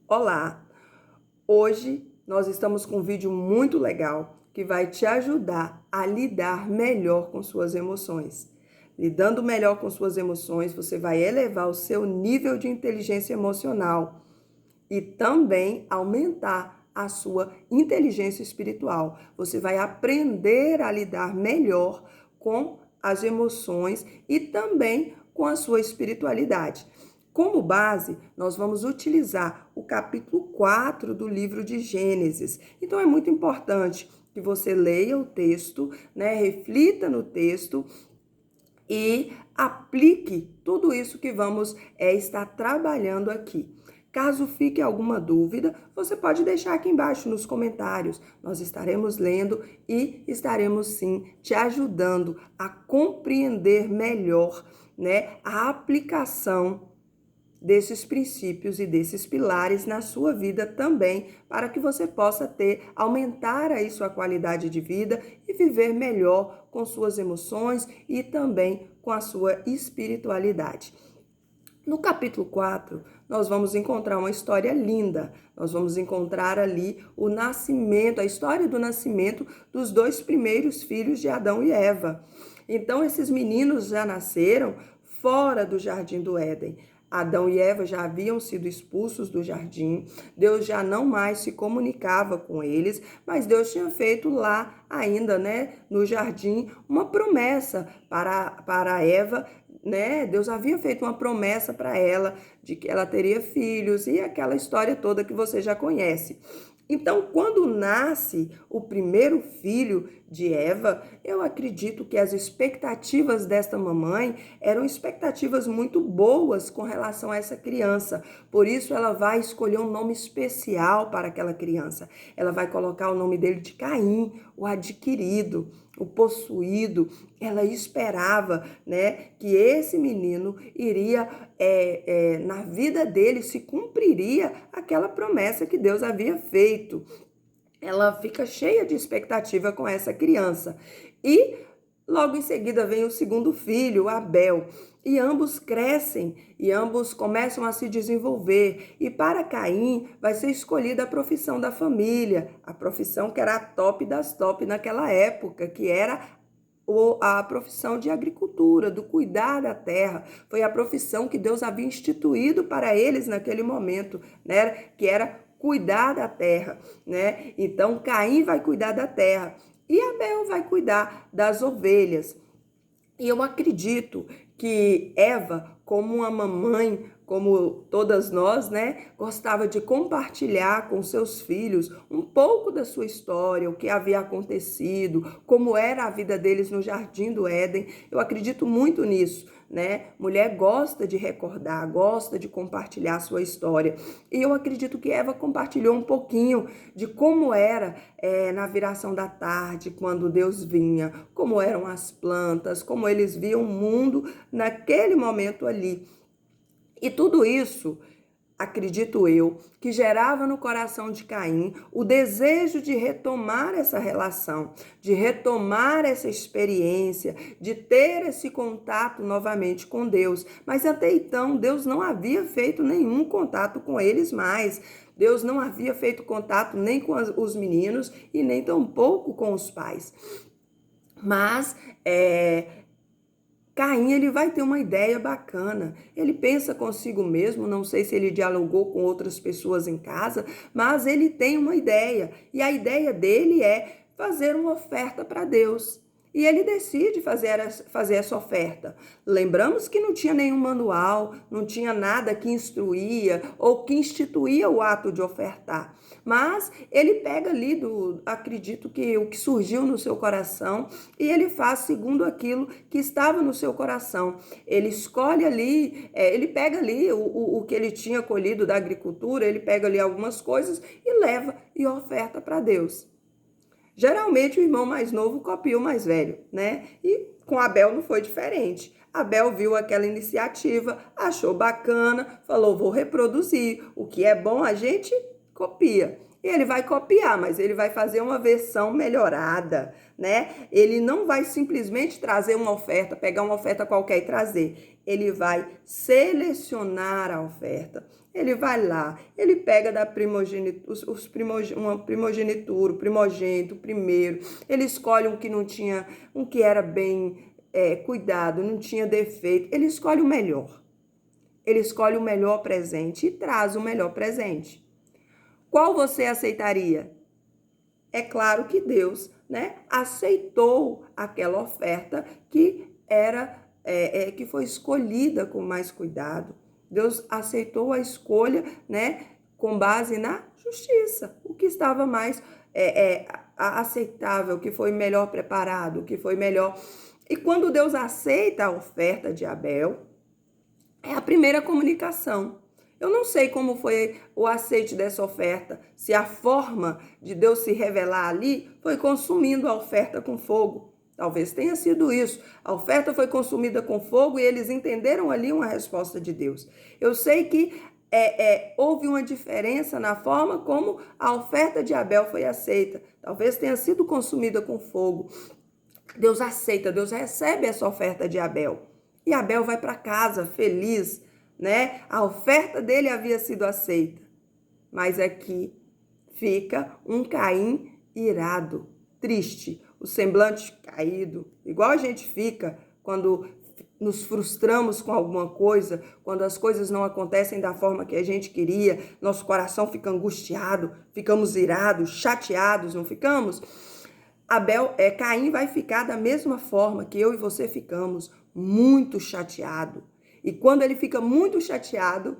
Olá! Hoje nós estamos com um vídeo muito legal que vai te ajudar a lidar melhor com suas emoções. Lidando melhor com suas emoções, você vai elevar o seu nível de inteligência emocional e também aumentar a sua inteligência espiritual. Você vai aprender a lidar melhor com as emoções e também com a sua espiritualidade. Como base, nós vamos utilizar o capítulo 4 do livro de Gênesis. Então é muito importante que você leia o texto, reflita no texto e aplique tudo isso que vamos estar trabalhando aqui. Caso fique alguma dúvida, você pode deixar aqui embaixo nos comentários. Nós estaremos lendo e estaremos sim te ajudando a compreender melhor, a aplicação desses princípios e desses pilares na sua vida também, para que você possa aumentar aí sua qualidade de vida e viver melhor com suas emoções e também com a sua espiritualidade. No capítulo 4, nós vamos encontrar uma história linda. Nós vamos encontrar ali o nascimento, a história do nascimento dos dois primeiros filhos de Adão e Eva. Então, esses meninos já nasceram fora do jardim do Éden. Adão e Eva já haviam sido expulsos do jardim, Deus já não mais se comunicava com eles, mas Deus tinha feito lá ainda, no jardim, uma promessa para Eva, Deus havia feito uma promessa para ela de que ela teria filhos e aquela história toda que você já conhece. Então, quando nasce o primeiro filho de Eva, eu acredito que as expectativas desta mamãe eram expectativas muito boas com relação a essa criança. Por isso, ela vai escolher um nome especial para aquela criança. Ela vai colocar o nome dele de Caim, o adquirido, o possuído. Ela esperava, que esse menino iria, na vida dele, se cumpriria aquela promessa que Deus havia feito. Ela fica cheia de expectativa com essa criança. E logo em seguida vem o segundo filho, Abel. E ambos crescem e ambos começam a se desenvolver. E para Caim vai ser escolhida a profissão da família, a profissão que era a top das top naquela época, que era a profissão de agricultura, do cuidar da terra. Foi a profissão que Deus havia instituído para eles naquele momento, que era cuidar da terra, Então, Caim vai cuidar da terra e Abel vai cuidar das ovelhas. E eu acredito que Eva, como uma mamãe, como todas nós, gostava de compartilhar com seus filhos um pouco da sua história, o que havia acontecido, como era a vida deles no Jardim do Éden. Eu acredito muito nisso, Mulher gosta de recordar, gosta de compartilhar a sua história. E eu acredito que Eva compartilhou um pouquinho de como era na viração da tarde, quando Deus vinha, como eram as plantas, como eles viam o mundo naquele momento ali. E tudo isso, acredito eu, que gerava no coração de Caim o desejo de retomar essa relação, de retomar essa experiência, de ter esse contato novamente com Deus. Mas até então, Deus não havia feito nenhum contato com eles mais. Deus não havia feito contato nem com os meninos e nem tampouco com os pais. Mas Caim, ele vai ter uma ideia bacana. Ele pensa consigo mesmo, não sei se ele dialogou com outras pessoas em casa, mas ele tem uma ideia. E a ideia dele é fazer uma oferta para Deus. E ele decide fazer essa oferta. Lembramos que não tinha nenhum manual, não tinha nada que instruía ou que instituía o ato de ofertar. Mas ele pega ali, acredito que o que surgiu no seu coração, e ele faz segundo aquilo que estava no seu coração. Ele escolhe ali, ele pega ali o que ele tinha colhido da agricultura, ele pega ali algumas coisas e leva e oferta para Deus. Geralmente o irmão mais novo copia o mais velho, E com Abel não foi diferente. Abel viu aquela iniciativa, achou bacana, falou, vou reproduzir. O que é bom a gente copia. E ele vai copiar, mas ele vai fazer uma versão melhorada, né? Ele não vai simplesmente trazer uma oferta, pegar uma oferta qualquer e trazer. Ele vai selecionar a oferta. Ele vai lá, ele pega da uma primogenitura, o primogênito, o primeiro. Ele escolhe um que não tinha, um que era bem cuidado, não tinha defeito. Ele escolhe o melhor. Ele escolhe o melhor presente e traz o melhor presente. Qual você aceitaria? É claro que Deus, né, aceitou aquela oferta que que foi escolhida com mais cuidado. Deus aceitou a escolha, né, com base na justiça, o que estava mais aceitável, o que foi melhor preparado, o que foi melhor. E quando Deus aceita a oferta de Abel, é a primeira comunicação. Eu não sei como foi o aceite dessa oferta, se a forma de Deus se revelar ali foi consumindo a oferta com fogo. Talvez tenha sido isso. A oferta foi consumida com fogo e eles entenderam ali uma resposta de Deus. Eu sei que houve uma diferença na forma como a oferta de Abel foi aceita. Talvez tenha sido consumida com fogo. Deus aceita, Deus recebe essa oferta de Abel. E Abel vai para casa feliz, né? A oferta dele havia sido aceita. Mas aqui fica um Caim irado, triste, o semblante caído, igual a gente fica quando nos frustramos com alguma coisa, quando as coisas não acontecem da forma que a gente queria, nosso coração fica angustiado, ficamos irados, chateados, não ficamos? Caim vai ficar da mesma forma que eu e você ficamos, muito chateado. E quando ele fica muito chateado,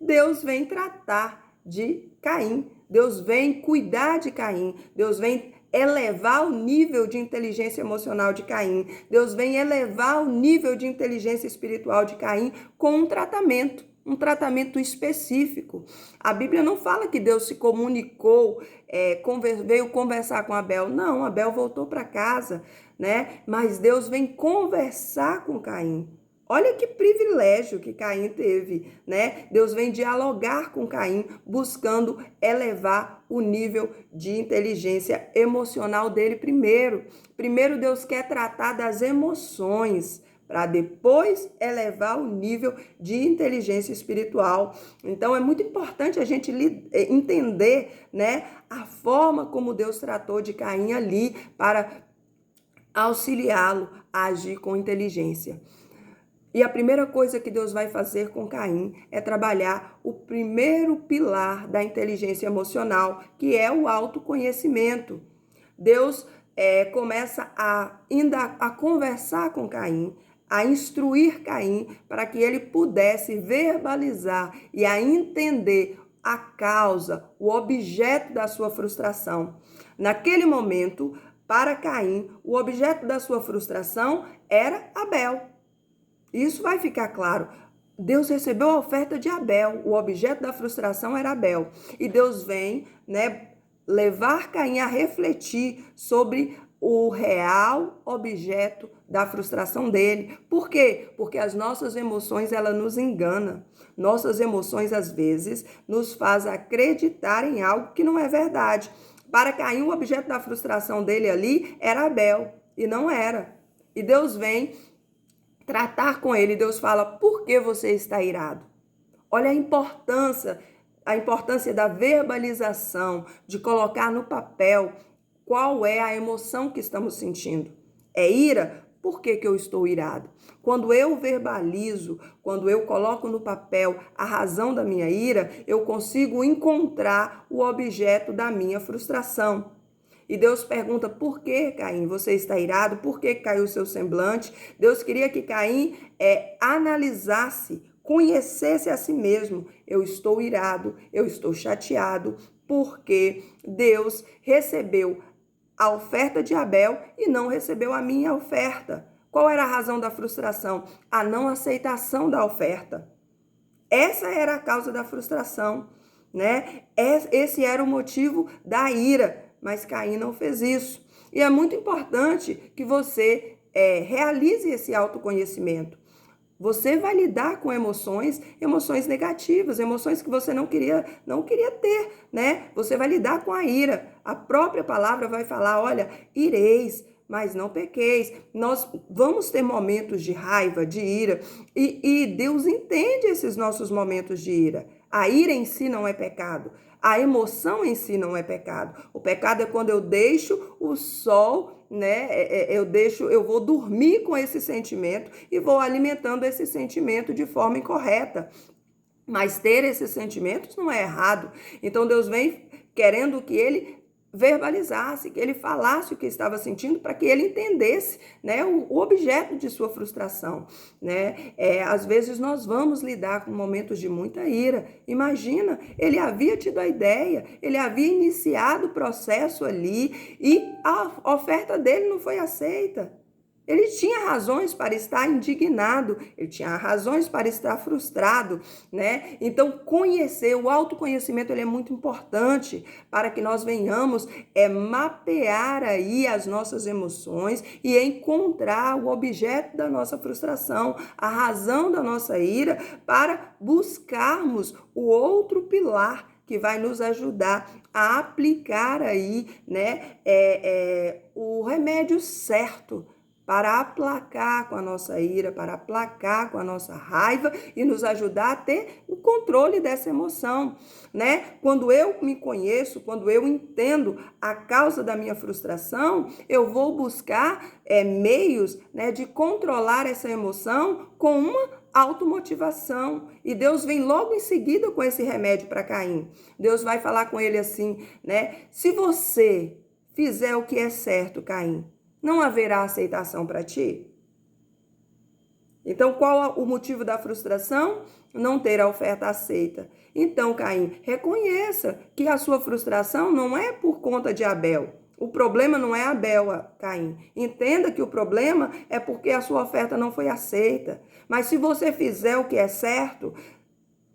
Deus vem tratar de Caim. Deus vem cuidar de Caim. Deus vem elevar o nível de inteligência emocional de Caim. Deus vem elevar o nível de inteligência espiritual de Caim com um tratamento específico. A Bíblia não fala que Deus se comunicou, veio conversar com Abel. Não, Abel voltou para casa, né? Mas Deus vem conversar com Caim. Olha que privilégio que Caim teve, né? Deus vem dialogar com Caim, buscando elevar o nível de inteligência emocional dele primeiro. Primeiro Deus quer tratar das emoções, para depois elevar o nível de inteligência espiritual. Então, é muito importante a gente entender, né, a forma como Deus tratou de Caim ali para auxiliá-lo a agir com inteligência. E a primeira coisa que Deus vai fazer com Caim é trabalhar o primeiro pilar da inteligência emocional, que é o autoconhecimento. Deus começa a conversar com Caim, a instruir Caim para que ele pudesse verbalizar e a entender a causa, o objeto da sua frustração. Naquele momento, para Caim, o objeto da sua frustração era Abel. Isso vai ficar claro. Deus recebeu a oferta de Abel, o objeto da frustração era Abel. E Deus vem, né, levar Caim a refletir sobre o real objeto da frustração dele. Por quê? Porque as nossas emoções, elas nos enganam. Nossas emoções, às vezes, nos fazem acreditar em algo que não é verdade. Para Caim, o objeto da frustração dele ali era Abel, e não era. E Deus vem tratar com ele. Deus fala, por que você está irado? Olha a importância da verbalização, de colocar no papel qual é a emoção que estamos sentindo. É ira? Por que eu estou irado? Quando eu verbalizo, quando eu coloco no papel a razão da minha ira, eu consigo encontrar o objeto da minha frustração. E Deus pergunta, por que, Caim, você está irado? Por que caiu o seu semblante? Deus queria que Caim analisasse, conhecesse a si mesmo. Eu estou irado, eu estou chateado, porque Deus recebeu a oferta de Abel e não recebeu a minha oferta. Qual era a razão da frustração? A não aceitação da oferta. Essa era a causa da frustração, né? Esse era o motivo da ira. Mas Caim não fez isso. E é muito importante que você realize esse autoconhecimento. Você vai lidar com emoções negativas, emoções que você não queria ter, né? Você vai lidar com a ira. A própria palavra vai falar, olha, ireis, mas não pequeis. Nós vamos ter momentos de raiva, de ira, e Deus entende esses nossos momentos de ira. A ira em si não é pecado. A emoção em si não é pecado. O pecado é quando eu deixo o sol, né? Eu vou dormir com esse sentimento e vou alimentando esse sentimento de forma incorreta. Mas ter esses sentimentos não é errado. Então Deus vem querendo que ele verbalizasse, que ele falasse o que estava sentindo para que ele entendesse, né, o objeto de sua frustração, né? Às vezes nós vamos lidar com momentos de muita ira. Imagina, ele havia tido a ideia, ele havia iniciado o processo ali e a oferta dele não foi aceita. Ele tinha razões para estar indignado, ele tinha razões para estar frustrado, né? Então, o autoconhecimento, ele é muito importante para que nós venhamos mapear aí as nossas emoções e encontrar o objeto da nossa frustração, a razão da nossa ira, para buscarmos o outro pilar que vai nos ajudar a aplicar aí, né, o remédio certo para aplacar com a nossa ira, para aplacar com a nossa raiva e nos ajudar a ter o controle dessa emoção, né? Quando eu me conheço, quando eu entendo a causa da minha frustração, eu vou buscar meios, né, de controlar essa emoção com uma automotivação. E Deus vem logo em seguida com esse remédio para Caim. Deus vai falar com ele assim, né? Se você fizer o que é certo, Caim, não haverá aceitação para ti? Então, qual o motivo da frustração? Não ter a oferta aceita. Então, Caim, reconheça que a sua frustração não é por conta de Abel. O problema não é Abel, Caim. Entenda que o problema é porque a sua oferta não foi aceita. Mas se você fizer o que é certo,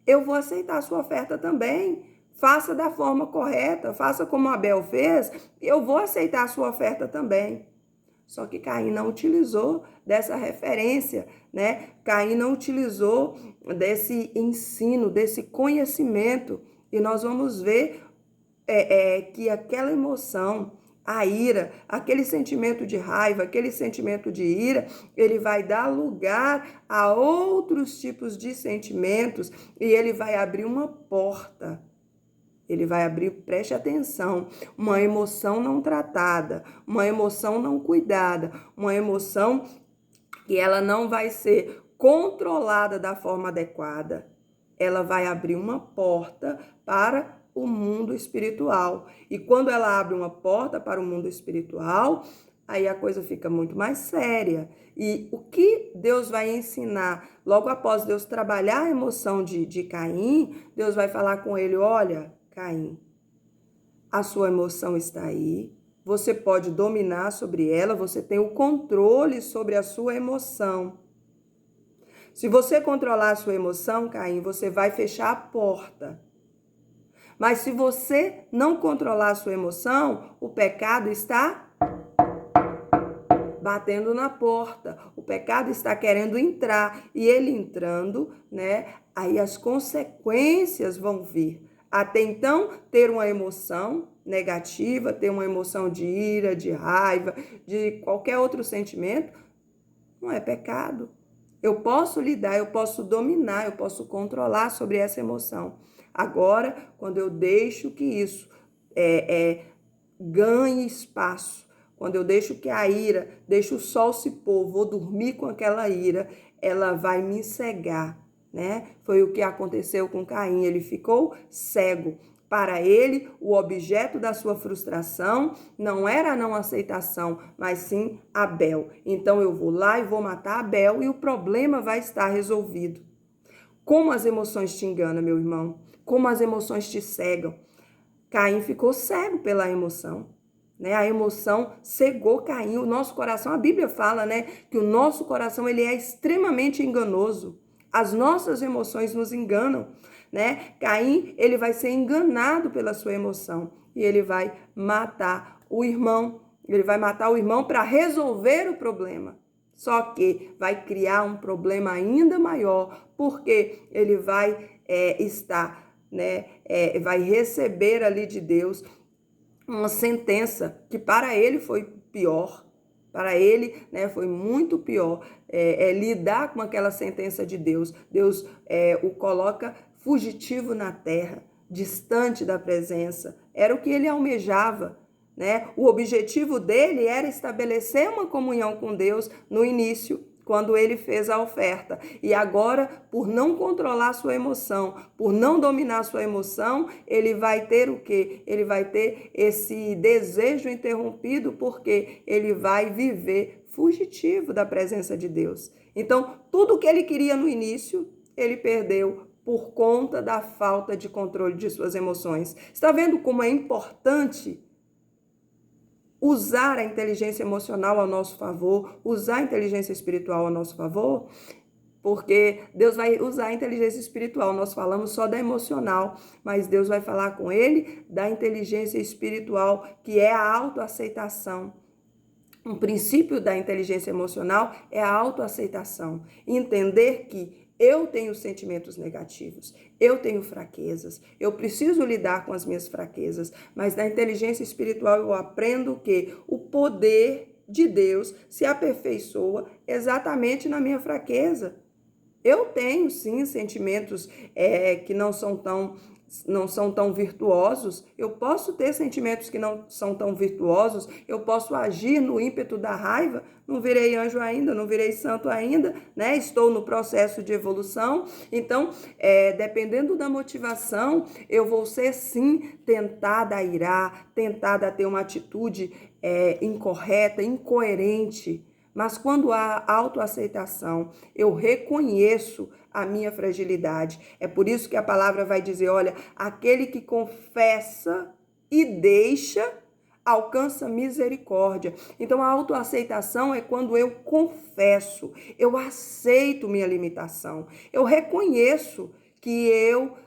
eu vou aceitar a sua oferta também. Faça da forma correta, faça como Abel fez, eu vou aceitar a sua oferta também. Só que Caim não utilizou dessa referência, né? Caim não utilizou desse ensino, desse conhecimento. E nós vamos ver que aquela emoção, a ira, aquele sentimento de raiva, aquele sentimento de ira, ele vai dar lugar a outros tipos de sentimentos e ele vai abrir uma porta. Ele vai abrir, preste atenção, uma emoção não tratada, uma emoção não cuidada, uma emoção que ela não vai ser controlada da forma adequada. Ela vai abrir uma porta para o mundo espiritual. E quando ela abre uma porta para o mundo espiritual, aí a coisa fica muito mais séria. E o que Deus vai ensinar, logo após Deus trabalhar a emoção de Caim, Deus vai falar com ele, olha, Caim, a sua emoção está aí, você pode dominar sobre ela, você tem o controle sobre a sua emoção. Se você controlar a sua emoção, Caim, você vai fechar a porta. Mas se você não controlar a sua emoção, o pecado está batendo na porta. O pecado está querendo entrar e ele entrando, né? Aí as consequências vão vir. Até então, ter uma emoção negativa, ter uma emoção de ira, de raiva, de qualquer outro sentimento, não é pecado. Eu posso lidar, eu posso dominar, eu posso controlar sobre essa emoção. Agora, quando eu deixo que isso ganhe espaço, quando eu deixo que a ira, deixo o sol se pôr, vou dormir com aquela ira, ela vai me cegar, né? Foi o que aconteceu com Caim, ele ficou cego. Para ele, o objeto da sua frustração não era a não aceitação, mas sim Abel. Então eu vou lá e vou matar Abel e o problema vai estar resolvido. Como as emoções te enganam, meu irmão? Como as emoções te cegam? Caim ficou cego pela emoção, né? A emoção cegou Caim. O nosso coração, a Bíblia fala, né, que o nosso coração ele é extremamente enganoso. As nossas emoções nos enganam, né? Caim, ele vai ser enganado pela sua emoção e ele vai matar o irmão. Ele vai matar o irmão para resolver o problema. Só que vai criar um problema ainda maior, porque ele vai estar, vai receber ali de Deus uma sentença que para ele foi pior. Para ele, foi muito pior lidar com aquela sentença de Deus. Deus o coloca fugitivo na terra, distante da presença. Era o que ele almejava. O objetivo dele era estabelecer uma comunhão com Deus no início, quando ele fez a oferta. E agora, por não controlar sua emoção, por não dominar sua emoção, ele vai ter o quê? Ele vai ter esse desejo interrompido, porque ele vai viver fugitivo da presença de Deus. Então, tudo que ele queria no início, ele perdeu por conta da falta de controle de suas emoções. Está vendo como é importante usar a inteligência emocional ao nosso favor, usar a inteligência espiritual ao nosso favor? Porque Deus vai usar a inteligência espiritual. Nós falamos só da emocional, mas Deus vai falar com ele da inteligência espiritual, que é a autoaceitação. Um princípio da inteligência emocional é a autoaceitação. Entender que eu tenho sentimentos negativos, eu tenho fraquezas, eu preciso lidar com as minhas fraquezas, mas na inteligência espiritual eu aprendo que o poder de Deus se aperfeiçoa exatamente na minha fraqueza. Eu tenho, sim, sentimentos que não são tão virtuosos. Eu posso ter sentimentos que não são tão virtuosos. Eu posso agir no ímpeto da raiva. Não virei anjo ainda, não virei santo ainda, Estou no processo de evolução. Então, dependendo da motivação, eu vou ser, sim, tentada a irar, tentada a ter uma atitude incorreta, incoerente. Mas quando há autoaceitação, eu reconheço a minha fragilidade. É por isso que a palavra vai dizer, olha, aquele que confessa e deixa, alcança misericórdia. Então, a autoaceitação é quando eu confesso, eu aceito minha limitação, eu reconheço que eu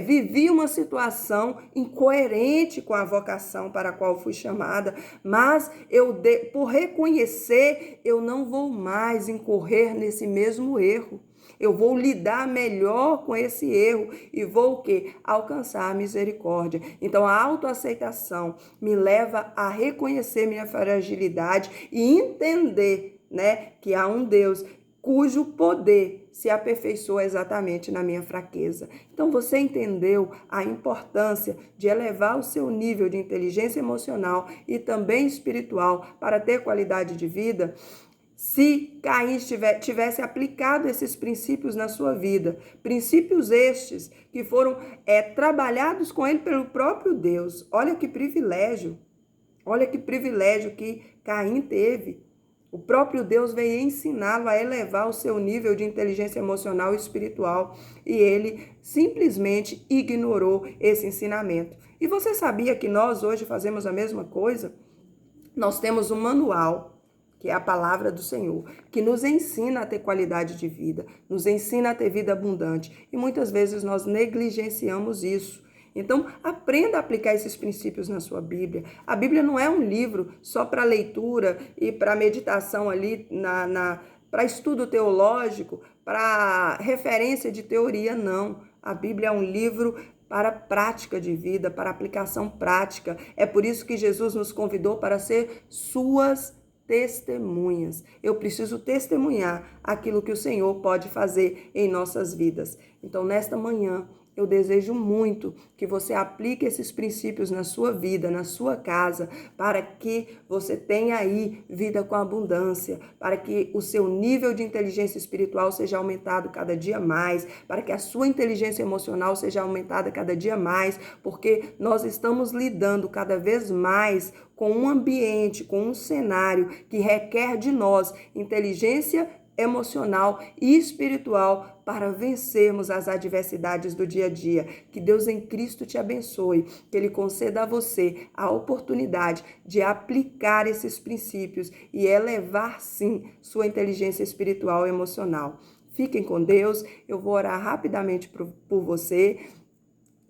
vivi uma situação incoerente com a vocação para a qual fui chamada, mas por reconhecer, eu não vou mais incorrer nesse mesmo erro. Eu vou lidar melhor com esse erro e vou o quê? Alcançar a misericórdia. Então, a autoaceitação me leva a reconhecer minha fragilidade e entender, que há um Deus cujo poder se aperfeiçoa exatamente na minha fraqueza. Então, você entendeu a importância de elevar o seu nível de inteligência emocional e também espiritual para ter qualidade de vida? Se Caim tivesse aplicado esses princípios na sua vida, princípios estes que foram trabalhados com ele pelo próprio Deus. Olha que privilégio que Caim teve. O próprio Deus veio ensiná-lo a elevar o seu nível de inteligência emocional e espiritual, e ele simplesmente ignorou esse ensinamento. E você sabia que nós hoje fazemos a mesma coisa? Nós temos um manual, que é a palavra do Senhor, que nos ensina a ter qualidade de vida, nos ensina a ter vida abundante, e muitas vezes nós negligenciamos isso. Então, aprenda a aplicar esses princípios na sua Bíblia. A Bíblia não é um livro só para leitura e para meditação ali, para estudo teológico, para referência de teoria, não. A Bíblia é um livro para prática de vida, para aplicação prática. É por isso que Jesus nos convidou para ser suas testemunhas. Eu preciso testemunhar aquilo que o Senhor pode fazer em nossas vidas. Então, nesta manhã, eu desejo muito que você aplique esses princípios na sua vida, na sua casa, para que você tenha aí vida com abundância, para que o seu nível de inteligência espiritual seja aumentado cada dia mais, para que a sua inteligência emocional seja aumentada cada dia mais, porque nós estamos lidando cada vez mais com um ambiente, com um cenário que requer de nós inteligência emocional e espiritual para vencermos as adversidades do dia a dia. Que Deus em Cristo te abençoe, que Ele conceda a você a oportunidade de aplicar esses princípios e elevar, sim, sua inteligência espiritual e emocional. Fiquem com Deus, eu vou orar rapidamente por você,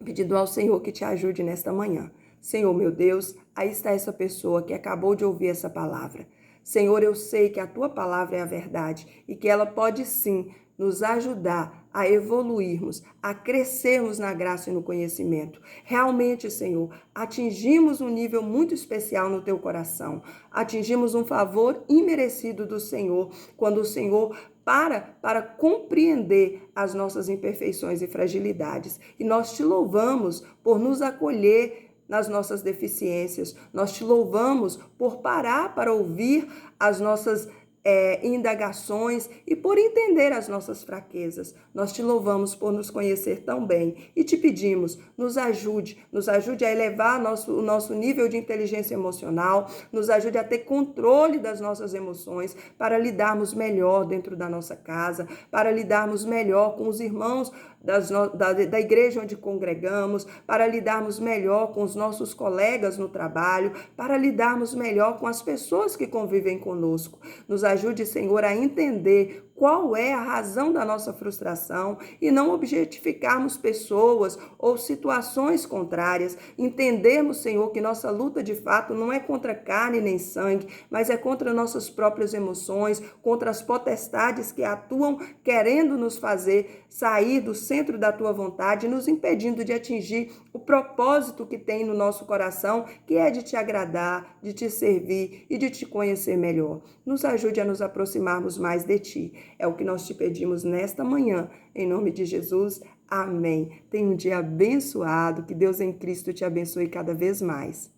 pedindo ao Senhor que te ajude nesta manhã. Senhor, meu Deus, aí está essa pessoa que acabou de ouvir essa palavra. Senhor, eu sei que a tua palavra é a verdade e que ela pode sim nos ajudar a evoluirmos, a crescermos na graça e no conhecimento. Realmente, Senhor, atingimos um nível muito especial no teu coração. Atingimos um favor imerecido do Senhor, quando o Senhor para compreender as nossas imperfeições e fragilidades. E nós te louvamos por nos acolher nas nossas deficiências. Nós te louvamos por parar para ouvir as nossas indagações e por entender as nossas fraquezas. Nós te louvamos por nos conhecer tão bem e te pedimos, nos ajude a elevar o nosso nível de inteligência emocional, nos ajude a ter controle das nossas emoções para lidarmos melhor dentro da nossa casa, para lidarmos melhor com os irmãos da igreja onde congregamos, para lidarmos melhor com os nossos colegas no trabalho, para lidarmos melhor com as pessoas que convivem conosco. Nos ajude, Senhor, a entender qual é a razão da nossa frustração e não objetificarmos pessoas ou situações contrárias. Entendermos, Senhor, que nossa luta de fato não é contra carne nem sangue, mas é contra nossas próprias emoções, contra as potestades que atuam querendo nos fazer sair do centro da tua vontade, nos impedindo de atingir o propósito que tem no nosso coração, que é de te agradar, de te servir e de te conhecer melhor. Nos ajude a nos aproximarmos mais de ti. É o que nós te pedimos nesta manhã, em nome de Jesus. Amém. Tenha um dia abençoado, que Deus em Cristo te abençoe cada vez mais.